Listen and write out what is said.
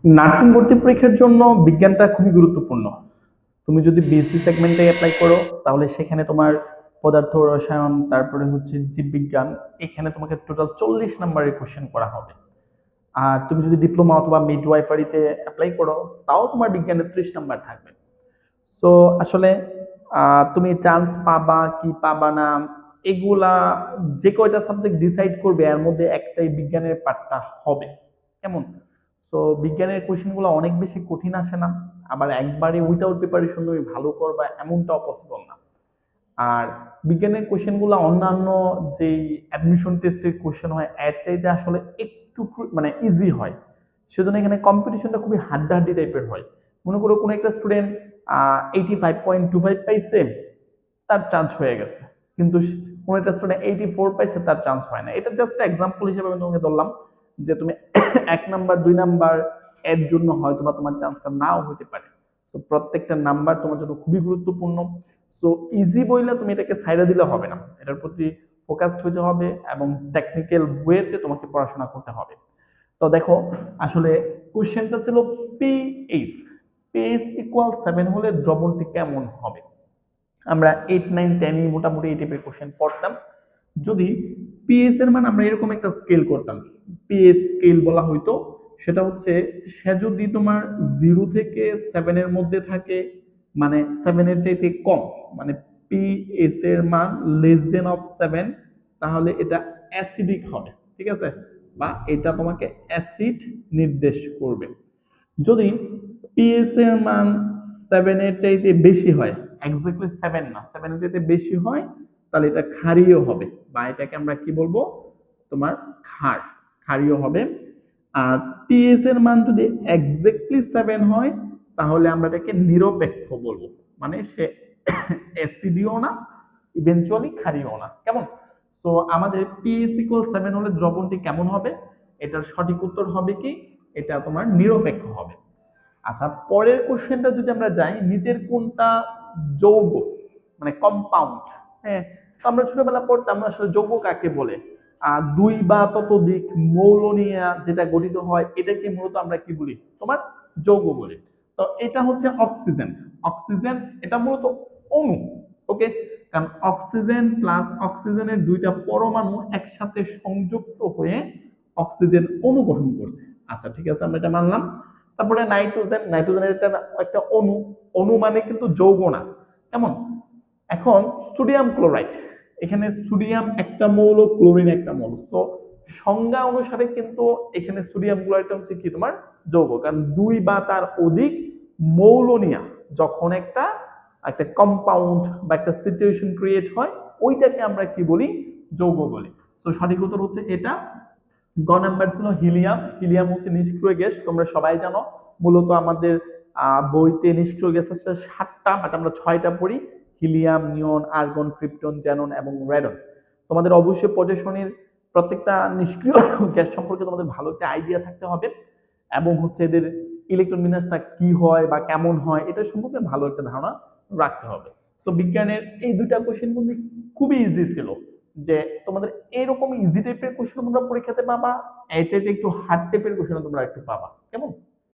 Nursing ভর্তি পরীক্ষার জন্য বিজ্ঞানটা খুবই গুরুত্বপূর্ণ। তুমি যদি বিএসসি সেগমেন্টে অ্যাপ্লাই করো তাহলে সেখানে তোমার পদার্থ রসায়ন, তারপরে হচ্ছে জীববিজ্ঞান, এখানে তোমাকে টোটাল 40 নাম্বারের কোশ্চেন করা হবে। আর তুমি যদি ডিপ্লোমা অথবা মিডওয়াইফারিতে অ্যাপ্লাই করো তাও তোমার বিজ্ঞানের 30 নাম্বার থাকবে। তো আসলে তুমি চান্স পাবা কি পাবা না, এগুলা যে কয়টা সাবজেক্ট ডিসাইড করবে এর মধ্যে একটাই বিজ্ঞানের পার্টটা হবে। কেমন? তো বিজ্ঞানের কোশ্চেনগুলো অনেক বেশি কঠিন আসে না, আবার একবারে উইদাউট প্রিপারেশন তুমি ভালো করবা এমনটাও পসিবল না। আর বিজ্ঞানের কোশ্চেনগুলো অন্যান্য যেই অ্যাডমিশন টেস্টের কোশ্চেন হয় এর চাইতে আসলে একটু মানে ইজি হয়। সেজন্য এখানে কম্পিটিশনটা খুবই হাড্ডাহাড্ডি টাইপের হয়। মনে করো কোনো একটা স্টুডেন্ট 85.25 পাইছে, তার চান্স হয়ে গেছে। কিন্তু কোনো একটা স্টুডেন্ট 84 পাইছে, তার চান্স হয় না। এটা জাস্ট এক্সাম্পল হিসেবে আমি তোমাকে ধরলাম যে তুমি 1 নাম্বার 2 নাম্বার এর জন্য হয়তো বা তোমার চান্সটা নাও হতে পারে। তো প্রত্যেকটা নাম্বার তোমার জন্য খুবই গুরুত্বপূর্ণ। তো ইজি বইলে তুমি এটাকে সাইডে দিলে হবে না, এটার প্রতি ফোকাসড হতে হবে এবং টেকনিক্যাল ওয়েতে তোমাকে পড়াশোনা করতে হবে। তো দেখো, আসলে কোশ্চেনটা ছিল পিএইচ পিএইচ ইকুয়াল 7 হলে দ্রবণটি কেমন হবে। আমরা 8 9 10 মোটামুটি এই টাইপের কোশ্চেন পড়তাম। যদি পিএইচ এর মান আমরা এরকম একটা স্কেল করতাম, পিএইচ স্কেল বলা হইতো। সেটা হচ্ছে সে যদি তোমার 0 থেকে 7 এর মধ্যে থাকে, মানে 7 এর চাইতে কম, মানে পিএইচ এর মান লেস দেন অফ 7, তাহলে এটা অ্যাসিডিক হবে। ঠিক আছে, বা এটা তোমাকে অ্যাসিড নির্দেশ করবে। যদি পিএইচ এর মান 7 এর চাইতে বেশি হয়, এক্স্যাক্টলি 7 না, 7 এর চাইতে বেশি হয়, তাহলে এটা ক্ষারীয় হবে, বা এটাকে আমরা কি বলবো, তোমার ক্ষার, ক্ষারীয় হবে। আর পিএইচ এর মান যদি এক্স্যাক্টলি 7 হয়, তাহলে আমরা এটাকে নিরপেক্ষ বলবো, মানে সে অ্যাসিডিও না, ইভেনচুয়ালি ক্ষারীয় না। কেমন? তো আমাদের পিএইচ ইকুয়াল 7 হলে দ্রবণটি কেমন হবে, এটার সঠিক উত্তর হবে কি, এটা তোমার নিরপেক্ষ হবে। আচ্ছা, পরের কোশ্চেনটা যদি আমরা যাই, নিচের কোনটা যৌগ, মানে কম্পাউন্ড। হ্যাঁ, তো আমরা ছোটবেলা পড়তাম আসলে যৌগ কাকে বলে। দুই বা ততোধিক মৌল নিয়ে যেটা গঠিত হয় এটাকে মূলত আমরা কি বলি, তোমার যৌগ বলি। তো এটা হচ্ছে অক্সিজেন। অক্সিজেন এটা মূলত অণু। ওকে, কারণ অক্সিজেন প্লাস অক্সিজেনের দুইটা পরমাণু একসাথে সংযুক্ত হয়ে অক্সিজেন অণু গঠন করছে। আচ্ছা ঠিক আছে, আমরা এটা মানলাম। তারপরে নাইট্রোজেন, নাইট্রোজেনের একটা একটা অণু, অণু মানে কিন্তু যৌগ না। কেমন? এখন সোডিয়াম ক্লোরাইড, এখানে সোডিয়াম একটা মৌল, ক্লোরিন একটা মৌল। তো সংজ্ঞা অনুসারে কিন্তু এখানে সোডিয়াম ক্লোরাইডটা হচ্ছে কি, তোমার যৌগ। কারণ দুই বা তার অধিক মৌল নিয়ে যখন একটা একটা কম্পাউন্ড বা একটা সিচুয়েশন ক্রিয়েট হয়, ওইটাকে আমরা কি বলি, যৌগ বলি। তো সঠিক উত্তর হচ্ছে এটা। গ নাম্বার ছিল হিলিয়াম। হিলিয়াম হচ্ছে নিষ্ক্রিয় গ্যাস, তোমরা সবাই জানো। মূলত আমাদের বইতে নিষ্ক্রিয় গ্যাস আছে 7টা, বাট আমরা 6টা পড়ি: হিলিয়াম, নিয়ন, আর্গন, ক্রিপ্টন, জ্যানন এবং রেডন। তোমাদের অবশ্যই পজিশনের প্রত্যেকটা নিষ্ক্রিয় গ্যাস সম্পর্কে তোমাদের ভালো একটা আইডিয়া থাকতে হবে, এবং হচ্ছে এদের ইলেকট্রন বিন্যাসটা কি হয় বা কেমন হয় এটা সম্পর্কে ভালো একটা ধারণা রাখতে হবে। তো বিজ্ঞানের এই দুইটা কোশ্চেন কিন্তু খুবই ইজি ছিল, যে তোমাদের এরকম ইজি টাইপের কোশ্চেন তোমরা পরীক্ষাতে পাবা, এর চাইতে একটু হার্ড টাইপের কোশ্চেন তোমরা একটু পাবা। কেমন?